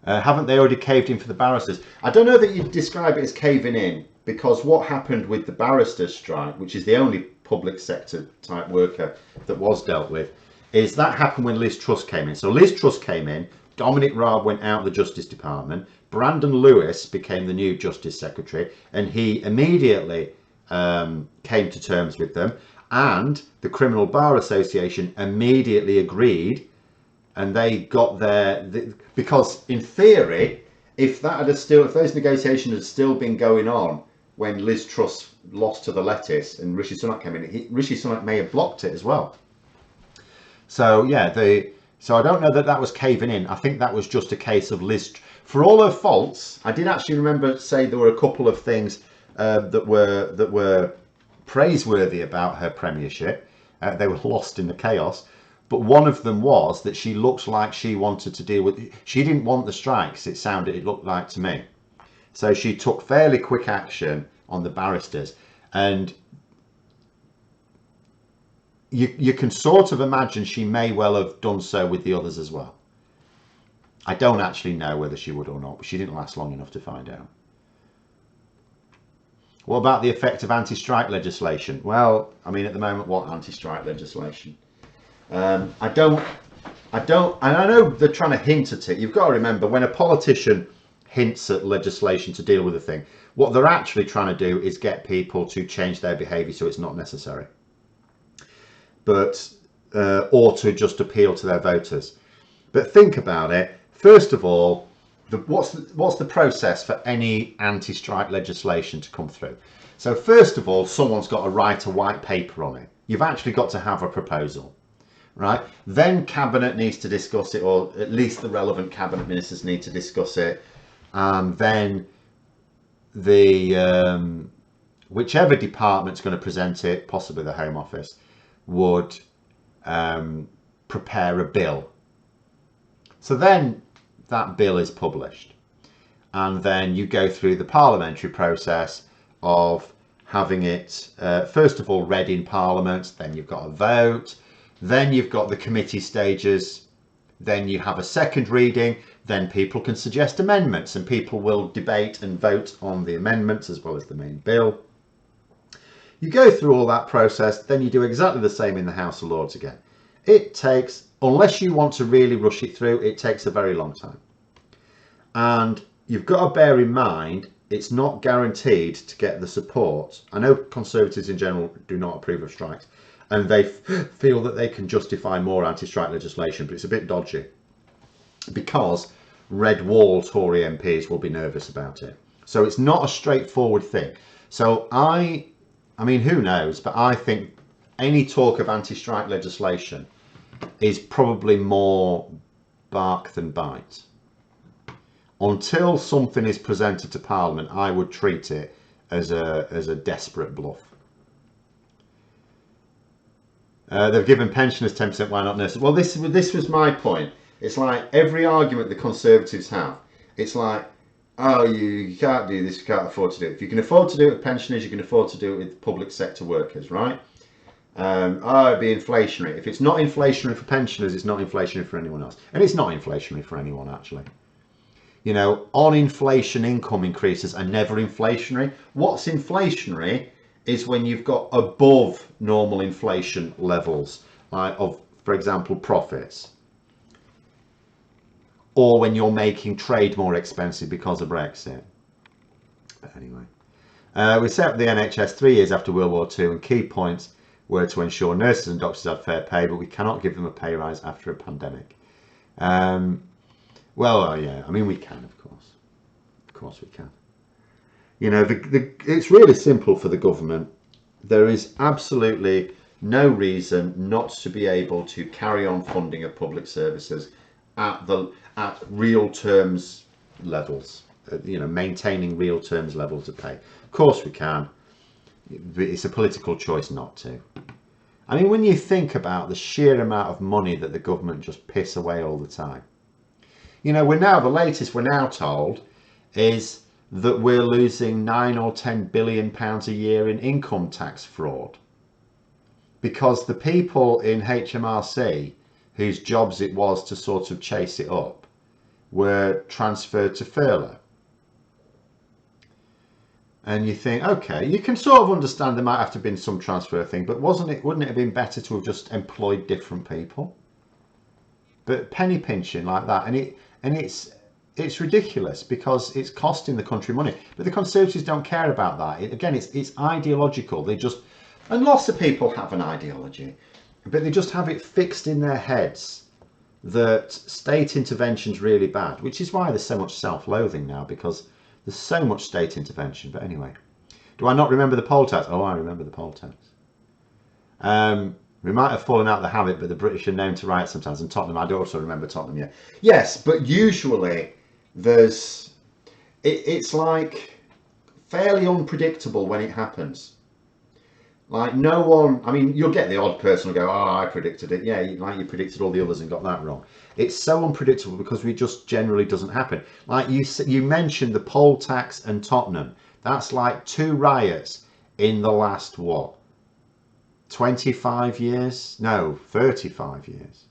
Haven't they already caved in for the barristers? I don't know that you'd describe it as caving in, because what happened with the barristers' strike, which is the only public sector type worker that was dealt with, is that happened when Liz Truss came in. So Liz Truss came in, Dominic Raab went out of the Justice Department, Brandon Lewis became the new Justice Secretary, and he immediately came to terms with them, and the Criminal Bar Association immediately agreed, and they got because in theory, if those negotiations had still been going on when Liz Truss lost to the Lettuce and Rishi Sunak came in, Rishi Sunak may have blocked it as well. So yeah, so I don't know that was caving in. I think that was just a case of Liz. For all her faults, I did actually remember say there were a couple of things that were praiseworthy about her premiership. They were lost in the chaos. But one of them was that she looked like she wanted to deal with. She didn't want the strikes. It looked like to me. So she took fairly quick action on the barristers, and you can sort of imagine she may well have done so with the others as well. I don't actually know whether she would or not, but she didn't last long enough to find out. What about the effect of anti-strike legislation? Well, I mean, at the moment, what anti-strike legislation? I don't, and I know they're trying to hint at it. You've got to remember, when a politician hints at legislation to deal with a thing, what they're actually trying to do is get people to change their behaviour so it's not necessary, but or to just appeal to their voters. But think about it. First of all, what's the process for any anti-strike legislation to come through? So first of all, someone's got to write a white paper on it. You've actually got to have a proposal, right? Then cabinet needs to discuss it, or at least the relevant cabinet ministers need to discuss it, and then the whichever department's going to present it, possibly the Home Office, would prepare a bill. So then that bill is published, and then you go through the parliamentary process of having it first of all read in Parliament, then you've got a vote, then you've got the committee stages, then you have a second reading, then people can suggest amendments and people will debate and vote on the amendments as well as the main bill. You go through all that process, then you do exactly the same in the House of Lords again. It takes, unless you want to really rush it through, it takes a very long time. And you've got to bear in mind, it's not guaranteed to get the support. I know Conservatives in general do not approve of strikes, and they feel that they can justify more anti-strike legislation, but it's a bit dodgy because red wall Tory MPs will be nervous about it. So it's not a straightforward thing. So I mean, who knows, but I think any talk of anti-strike legislation is probably more bark than bite. Until something is presented to Parliament, I would treat it as a desperate bluff. They've given pensioners 10%, why not nurses? Well, this was my point. It's like every argument the Conservatives have, it's like, oh, you can't do this, you can't afford to do it. If you can afford to do it with pensioners, you can afford to do it with public sector workers, right? Oh, it'd be inflationary. If it's not inflationary for pensioners, it's not inflationary for anyone else. And it's not inflationary for anyone, actually. You know, on inflation income increases are never inflationary. What's inflationary is when you've got above normal inflation levels of, for example, profits. Or when you're making trade more expensive because of Brexit. But anyway, we set up the NHS 3 years after World War II, and key points were to ensure nurses and doctors had fair pay, but we cannot give them a pay rise after a pandemic. Well, yeah, I mean, we can, of course. Of course we can. You know, it's really simple for the government. There is absolutely no reason not to be able to carry on funding of public services at real terms levels, you know, maintaining real terms levels of pay. Of course we can. It's a political choice not to. I mean, when you think about the sheer amount of money that the government just piss away all the time. You know, the latest we're now told is that we're losing 9 or 10 billion pounds a year in income tax fraud because the people in HMRC whose jobs it was to sort of chase it up were transferred to furlough. And you think, okay, you can sort of understand there might have to have been some transfer thing, but wouldn't it have been better to have just employed different people? But penny pinching like that, and it's ridiculous because it's costing the country money. But the Conservatives don't care about that. Again, it's ideological. And lots of people have an ideology, but they just have it fixed in their heads that state intervention's really bad, which is why there's so much self-loathing now, because there's so much state intervention. But anyway, do I not remember the poll tax? Oh, I remember the poll tax. We might have fallen out of the habit, but the British are known to riot sometimes. And Tottenham, I do also remember Tottenham, yeah. Yes, but usually it's like fairly unpredictable when it happens. Like no one, I mean, you'll get the odd person who go, oh, I predicted it. Yeah, like you predicted all the others and got that wrong. It's so unpredictable because it just generally doesn't happen. Like you mentioned the poll tax and Tottenham. That's like 2 riots in the last, what, 25 years? No, 35 years.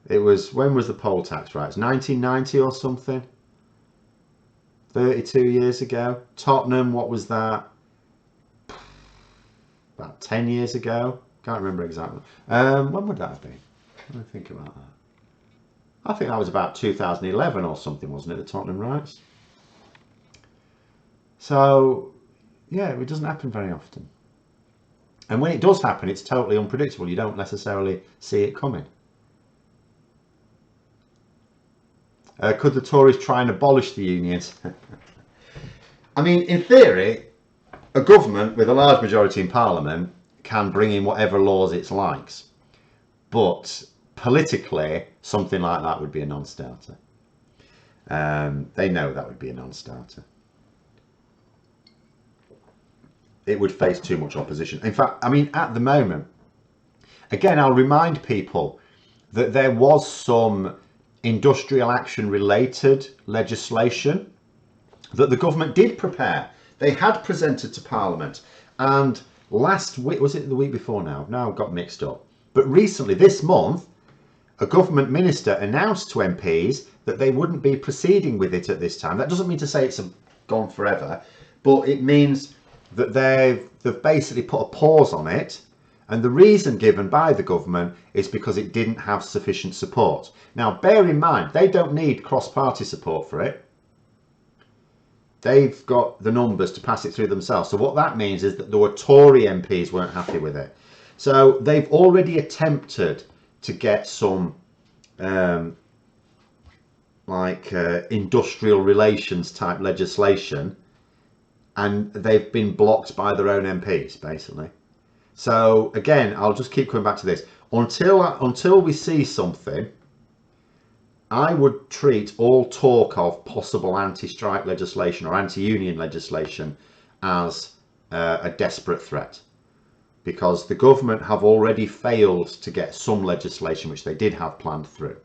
It was, when was the poll tax riots? 1990 or something? 32 years ago. Tottenham, what was that? About 10 years ago. Can't remember exactly. When would that have been? Let me think about that. I think that was about 2011 or something, wasn't it? The Tottenham riots. So, yeah, it doesn't happen very often. And when it does happen, it's totally unpredictable. You don't necessarily see it coming. Could the Tories try and abolish the unions? I mean, in theory, a government with a large majority in Parliament can bring in whatever laws it likes. But politically, something like that would be a non-starter. They know that would be a non-starter. It would face too much opposition. In fact, I mean, at the moment, again, I'll remind people that there was some industrial action related legislation that the government did prepare. They had presented to Parliament, and last week, was it the week before now? Now I've got mixed up. But recently, this month, a government minister announced to MPs that they wouldn't be proceeding with it at this time. That doesn't mean to say it's gone forever, but it means that they've basically put a pause on it. And the reason given by the government is because it didn't have sufficient support. Now, bear in mind, they don't need cross-party support for it. They've got the numbers to pass it through themselves. So what that means is that there were Tory MPs weren't happy with it. So they've already attempted to get some industrial relations type legislation, and they've been blocked by their own MPs, basically. So again, I'll just keep coming back to this. Until we see something, I would treat all talk of possible anti-strike legislation or anti-union legislation as a desperate threat, because the government have already failed to get some legislation which they did have planned through.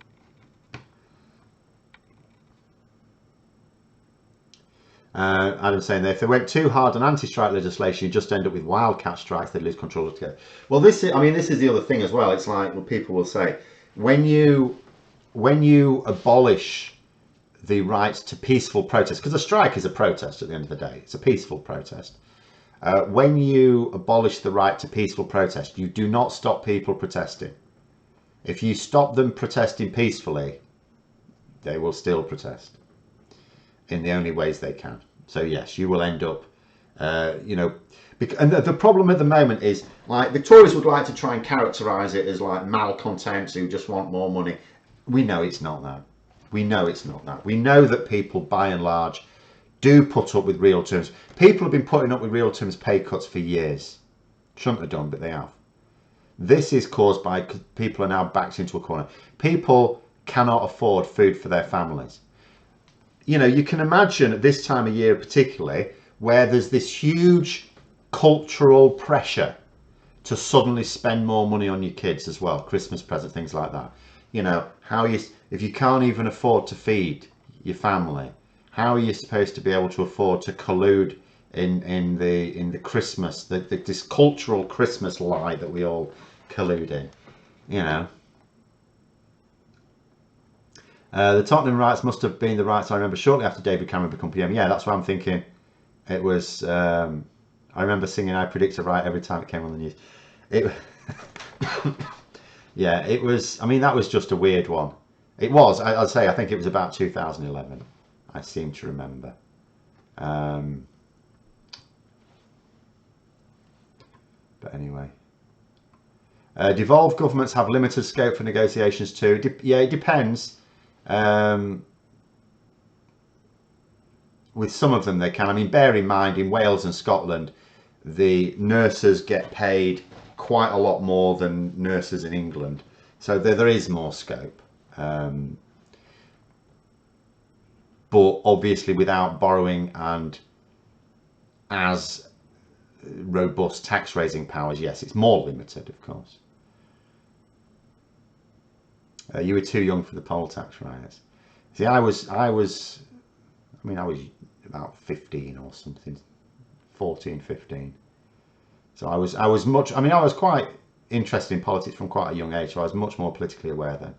Adam's saying that if they went too hard on anti-strike legislation, you just end up with wildcat strikes. They'd lose control altogether. Well, this is the other thing as well. It's like what people will say when you abolish the right to peaceful protest, because a strike is a protest at the end of the day. It's a peaceful protest. When you abolish the right to peaceful protest, you do not stop people protesting. If you stop them protesting peacefully, they will still protest in the only ways they can. So yes, you will end up, and the problem at the moment is, like, the Tories would like to try and characterise it as like malcontents who just want more money. We know it's not that. We know it's not that. We know that people, by and large, do put up with real terms. People have been putting up with real terms pay cuts for years. Shouldn't have done, but they have. This is caused by people are now backed into a corner. People cannot afford food for their families. You can imagine at this time of year particularly, where there's this huge cultural pressure to suddenly spend more money on your kids as well, Christmas presents, things like that. If you can't even afford to feed your family, how are you supposed to be able to afford to collude in the Christmas, this cultural Christmas lie that we all collude in, The Tottenham riots must have been the riots I remember shortly after David Cameron became PM. Yeah, that's what I'm thinking. It was, I remember singing I Predict a Riot every time it came on the news. Yeah, it was, I mean, that was just a weird one. It was, I'd say, I think it was about 2011. I seem to remember. But anyway. Devolved governments have limited scope for negotiations too. Yeah, it depends. With some of them they can. I mean, bear in mind, in Wales and Scotland, the nurses get paid quite a lot more than nurses in England. So there is more scope. But obviously without borrowing and as robust tax raising powers, yes, it's more limited, of course. You were too young for the poll tax riots. See, I was about 15 or something, 14, 15. So I was quite interested in politics from quite a young age, so I was much more politically aware then.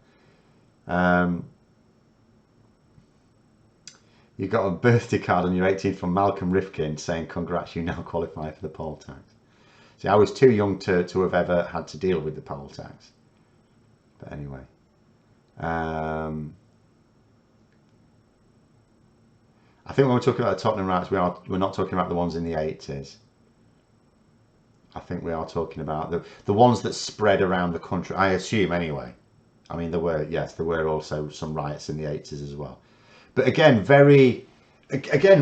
You got a birthday card on your 18th from Malcolm Rifkin saying, congrats, you now qualify for the poll tax. See, I was too young to have ever had to deal with the poll tax. But anyway. I think when we're talking about the Tottenham riots, we're not talking about the ones in the 80s. I think we are talking about the ones that spread around the country. I assume anyway. I mean, there were also some riots in the 80s as well. But again,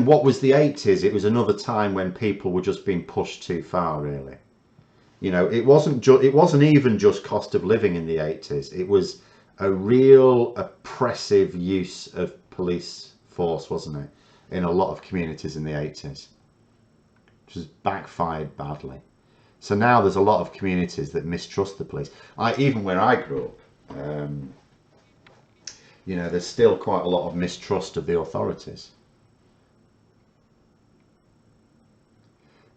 what was the 80s? It was another time when people were just being pushed too far, really. You know, it wasn't even just cost of living in the 80s. It was a real oppressive use of police force, wasn't it, in a lot of communities in the 80s, which has backfired badly. So now there's a lot of communities that mistrust the police. Even where I grew up, you know, there's still quite a lot of mistrust of the authorities.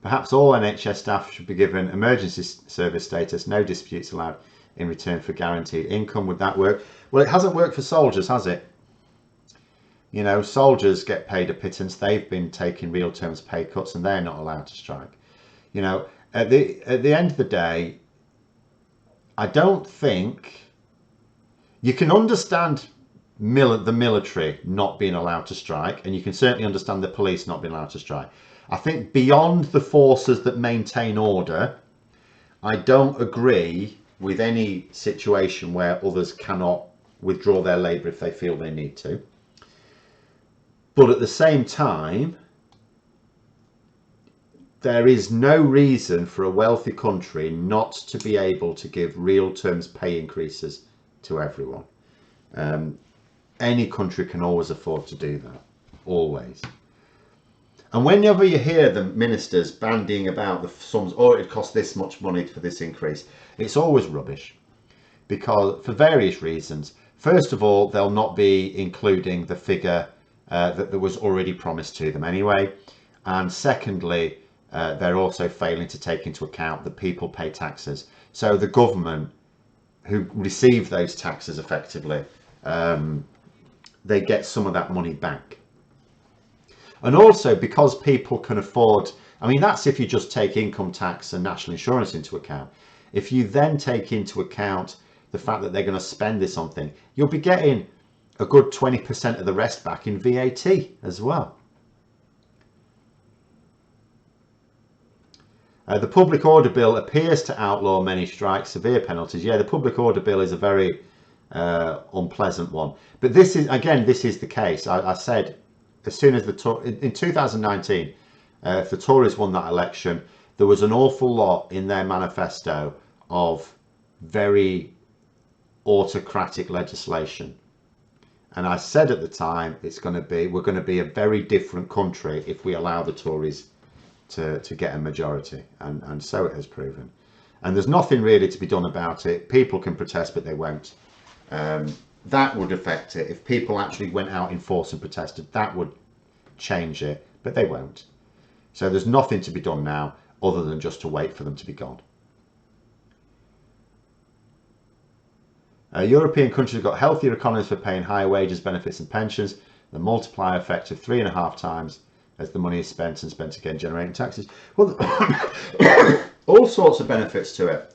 Perhaps all NHS staff should be given emergency service status, no disputes allowed in return for guaranteed income. Would that work? Well, it hasn't worked for soldiers, has it? You know, soldiers get paid a pittance. They've been taking real terms pay cuts and they're not allowed to strike. You know, at the end of the day, I don't think you can understand the military not being allowed to strike, and you can certainly understand the police not being allowed to strike. I think beyond the forces that maintain order, I don't agree with any situation where others cannot withdraw their labour if they feel they need to. But at the same time, there is no reason for a wealthy country not to be able to give real terms pay increases to everyone. Any country can always afford to do that, always. And whenever you hear the ministers bandying about the sums, oh, it costs this much money for this increase, it's always rubbish, because for various reasons. First of all, they'll not be including the figure that was already promised to them anyway. And secondly, they're also failing to take into account that people pay taxes. So the government who receive those taxes effectively, they get some of that money back. And also because people can afford, I mean, that's if you just take income tax and national insurance into account. If you then take into account the fact that they're going to spend this on things, you'll be getting a good 20% of the rest back in VAT as well. The public order bill appears to outlaw many strikes, severe penalties. Yeah, the public order bill is a very unpleasant one. But this is, again, this is the case. I said, as soon as in 2019, if the Tories won that election, there was an awful lot in their manifesto of very autocratic legislation. And I said at the time, we're going to be a very different country if we allow the Tories to get a majority, and so it has proven. And there's nothing really to be done about it. People can protest, but they won't. That would affect it. If people actually went out in force and protested, that would change it, but they won't. So there's nothing to be done now other than just to wait for them to be gone. European countries have got healthier economies for paying higher wages, benefits and pensions. The multiplier effect of 3.5 times as the money is spent and spent again, generating taxes. Well, all sorts of benefits to it.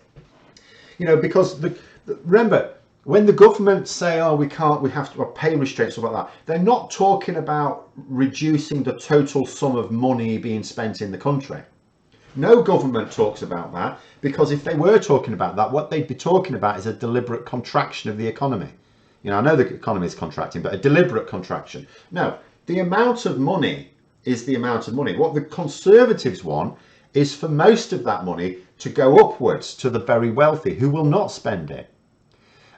You know, because remember, when the government say, oh, we have to pay restraints, stuff like that, they're not talking about reducing the total sum of money being spent in the country. No government talks about that, because if they were talking about that, what they'd be talking about is a deliberate contraction of the economy. You know, I know the economy is contracting, but a deliberate contraction. No, the amount of money is the amount of money. What the Conservatives want is for most of that money to go upwards to the very wealthy who will not spend it.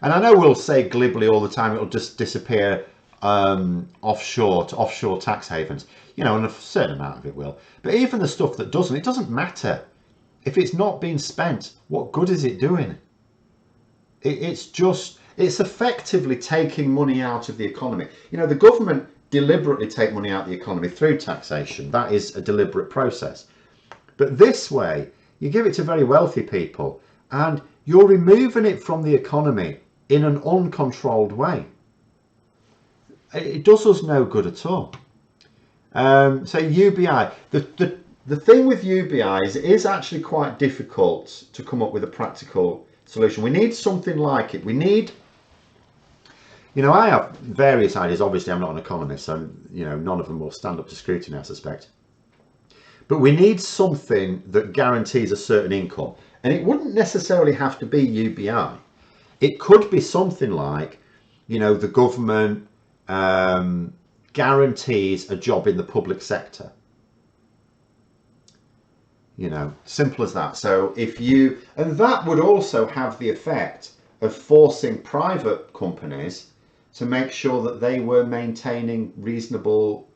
And I know we'll say glibly all the time, it'll just disappear offshore to offshore tax havens, you know, and a certain amount of it will. But even the stuff that doesn't, it doesn't matter. If it's not being spent, what good is it doing? It's effectively taking money out of the economy. You know, the government deliberately take money out of the economy through taxation. That is a deliberate process. But this way, you give it to very wealthy people and you're removing it from the economy in an uncontrolled way. It does us no good at all. So UBI, the thing with UBI is it is actually quite difficult to come up with a practical solution. We need something like it. We need, I have various ideas. Obviously, I'm not an economist, so none of them will stand up to scrutiny, I suspect. But we need something that guarantees a certain income, and it wouldn't necessarily have to be UBI. It could be something like, the government guarantees a job in the public sector. Simple as that. So and that would also have the effect of forcing private companies to make sure that they were maintaining reasonable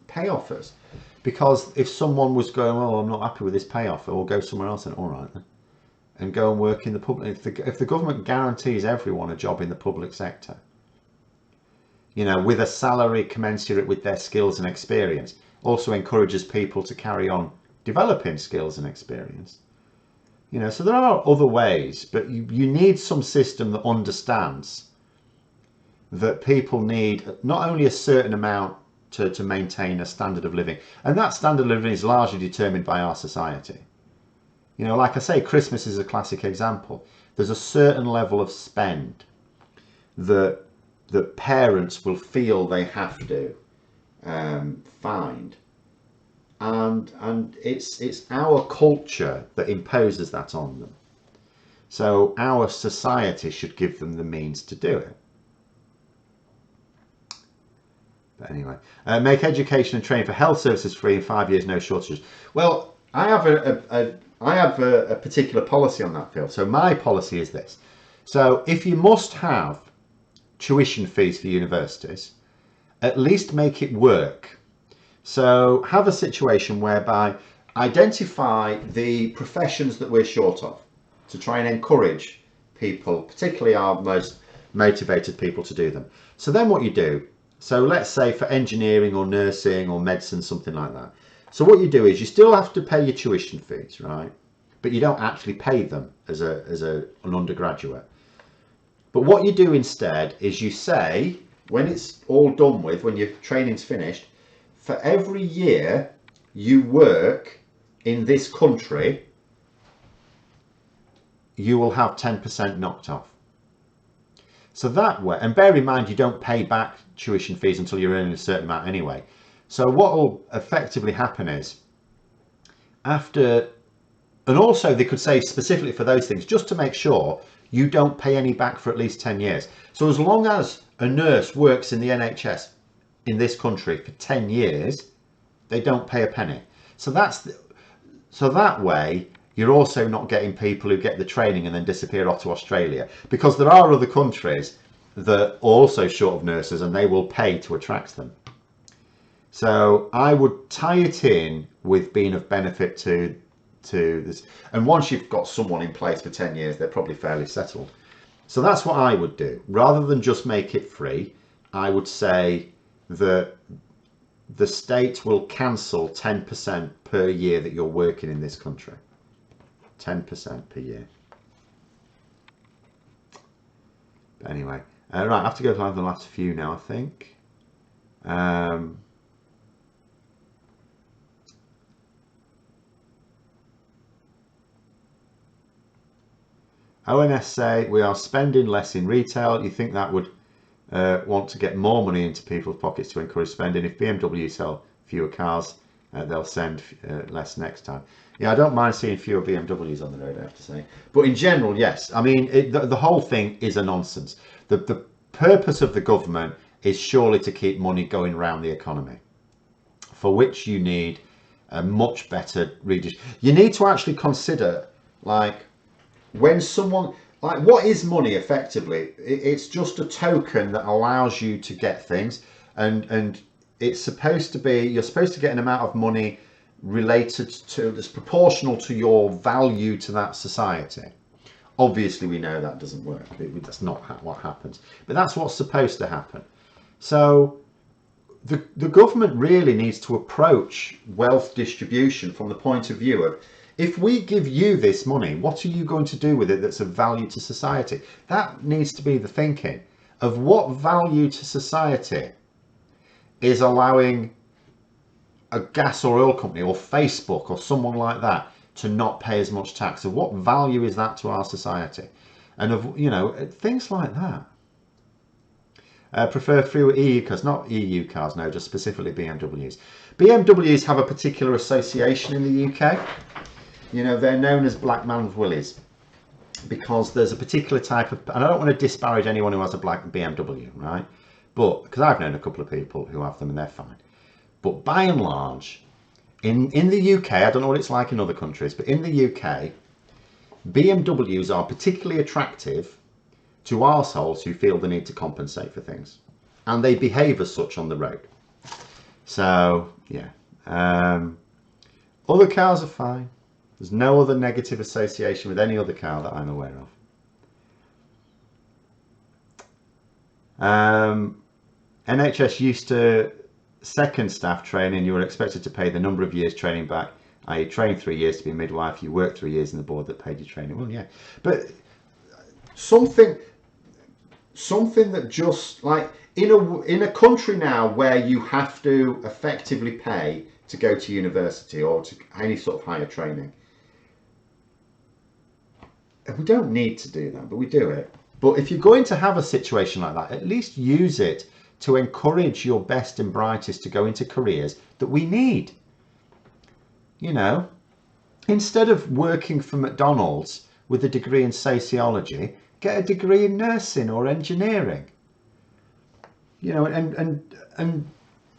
pay offers. Because if someone was going, oh, I'm not happy with this pay offer, or go somewhere else, and all right then, and go and work in the public. If the government guarantees everyone a job in the public sector, with a salary commensurate with their skills and experience, also encourages people to carry on developing skills and experience. So there are other ways, but you need some system that understands that people need not only a certain amount to maintain a standard of living, and that standard of living is largely determined by our society. Like I say, Christmas is a classic example. There's a certain level of spend that parents will feel they have to find, and it's our culture that imposes that on them. So our society should give them the means to do it. But anyway, make education and training for health services free in 5 years, no shortages. Well, I have a particular policy on that, Phil. So my policy is this. So if you must have tuition fees for universities, at least make it work. So have a situation whereby identify the professions that we're short of to try and encourage people, particularly our most motivated people, to do them. So then what you do, so let's say for engineering or nursing or medicine, something like that. So what you do is you still have to pay your tuition fees, right? But you don't actually pay them as an undergraduate. But what you do instead is you say, when it's all done with, when your training's finished, for every year you work in this country, you will have 10% knocked off. So that way, and bear in mind, you don't pay back tuition fees until you're earning a certain amount anyway. So what will effectively happen is, after, and also they could say specifically for those things, just to make sure you don't pay any back for at least 10 years. So as long as a nurse works in the NHS in this country for 10 years, they don't pay a penny. So that way, you're also not getting people who get the training and then disappear off to Australia, because there are other countries that are also short of nurses and they will pay to attract them. So I would tie it in with being of benefit to this. And once you've got someone in place for 10 years, they're probably fairly settled. So that's what I would do. Rather than just make it free, I would say that the state will cancel 10% per year that you're working in this country. 10% per year. But anyway, right, I have to go to the last few now, I think. ONS say we are spending less in retail. You think that would want to get more money into people's pockets to encourage spending? If BMW sell fewer cars, they'll send less next time. Yeah, I don't mind seeing fewer BMWs on the road, I have to say. But in general, yes. I mean, the whole thing is a nonsense. The purpose of the government is surely to keep money going around the economy, for which you need a much better redistribution. You need to actually consider, like, when someone, like, what is money effectively? It's just a token that allows you to get things, and it's supposed to be, you're supposed to get an amount of money related to, that's proportional to your value to that society. Obviously we know that doesn't work. That's not what happens, but that's what's supposed to happen. So the government really needs to approach wealth distribution from the point of view of, if we give you this money, what are you going to do with it that's of value to society? That needs to be the thinking of what value to society is allowing a gas or oil company or Facebook or someone like that to not pay as much tax? Of what value is that to our society? And of, you know, things like that. Prefer fewer EU cars, not EU cars, no, just specifically BMWs. BMWs have a particular association in the UK. You know, they're known as black man's willies because there's a particular type of, and I don't want to disparage anyone who has a black BMW, right? But, because I've known a couple of people who have them and they're fine. But by and large, in the UK, I don't know what it's like in other countries, but in the UK, BMWs are particularly attractive to arseholes who feel the need to compensate for things. And they behave as such on the road. So, yeah. Other cars are fine. There's no other negative association with any other car that I'm aware of. NHS used to second staff training. You were expected to pay the number of years training back. I trained 3 years to be a midwife. You worked 3 years in the board that paid you training. Well, yeah. But something that just like in a country now where you have to effectively pay to go to university or to any sort of higher training. We don't need to do that, but we do it. But if you're going to have a situation like that, at least use it to encourage your best and brightest to go into careers that we need. You know, instead of working for McDonald's with a degree in sociology, get a degree in nursing or engineering. You know, and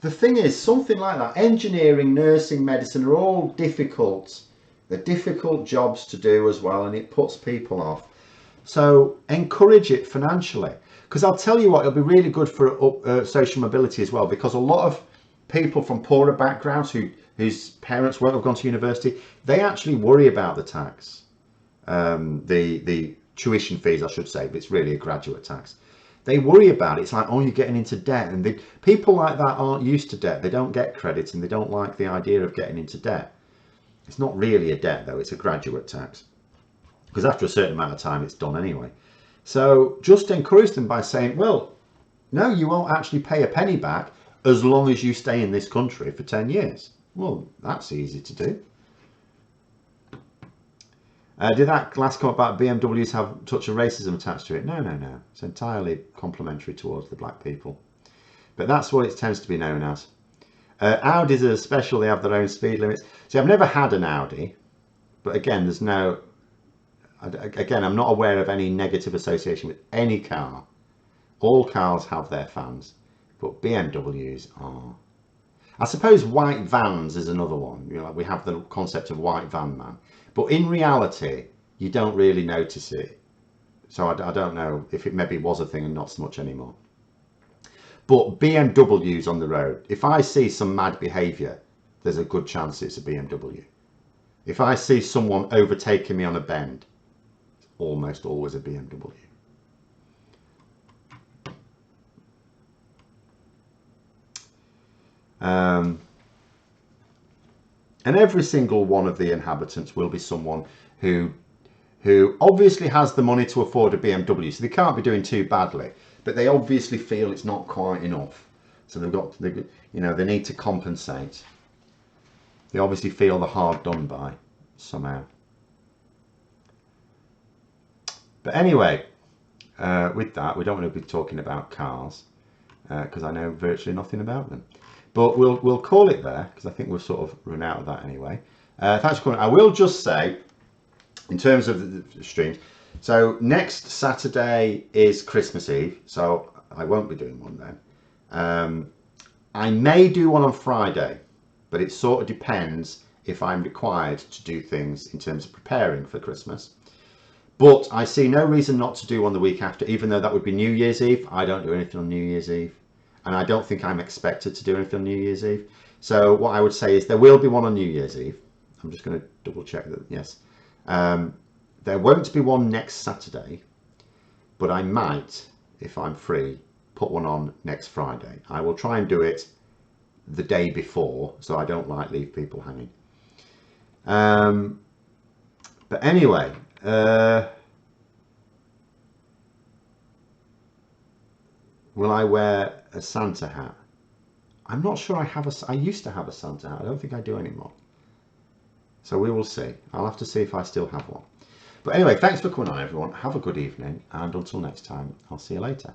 the thing is, something like that, engineering, nursing, medicine are all difficult. They're difficult jobs to do as well, and it puts people off. So encourage it financially, because I'll tell you what, it'll be really good for social mobility as well, because a lot of people from poorer backgrounds whose parents won't have gone to university, they actually worry about the tax, the tuition fees, I should say, but it's really a graduate tax. They worry about it. It's like, oh, you're getting into debt, and people like that aren't used to debt. They don't get credit, and they don't like the idea of getting into debt. It's not really a debt though, it's a graduate tax. Because after a certain amount of time, it's done anyway. So just encourage them by saying, well, no, you won't actually pay a penny back as long as you stay in this country for 10 years. Well, that's easy to do. Did that last comment about BMWs have a touch of racism attached to it? No, no, no. It's entirely complimentary towards the black people. But that's what it tends to be known as. Audis are special, they have their own speed limits. See, I've never had an Audi, but again, there's no, again, I'm not aware of any negative association with any car. All cars have their fans, but BMWs are. I suppose white vans is another one. You know, like we have the concept of white van man, but in reality, you don't really notice it. So I don't know if it maybe was a thing and not so much anymore. But BMWs on the road, if I see some mad behaviour, there's a good chance it's a BMW. If I see someone overtaking me on a bend, it's almost always a BMW. And every single one of the inhabitants will be someone who obviously has the money to afford a BMW, so they can't be doing too badly. But they obviously feel it's not quite enough, so they need to compensate. They obviously feel they're hard done by somehow. But anyway, with that, we don't want to be talking about cars because I know virtually nothing about them. But we'll call it there because I think we've sort of run out of that anyway. Thanks for coming. I will just say, in terms of the streams. So next Saturday is Christmas Eve, so I won't be doing one then. I may do one on Friday, but it sort of depends if I'm required to do things in terms of preparing for Christmas. But I see no reason not to do one the week after, even though that would be New Year's Eve. I don't do anything on New Year's Eve, and I don't think I'm expected to do anything on New Year's Eve. So what I would say is there will be one on New Year's Eve. I'm just going to double check that, yes. There won't be one next Saturday, but I might, if I'm free, put one on next Friday. I will try and do it the day before, so I don't like leave people hanging. But anyway, will I wear a Santa hat? I'm not sure I have I used to have a Santa hat. I don't think I do anymore. So we will see. I'll have to see if I still have one. But anyway, thanks for coming on, everyone. Have a good evening, and until next time, I'll see you later.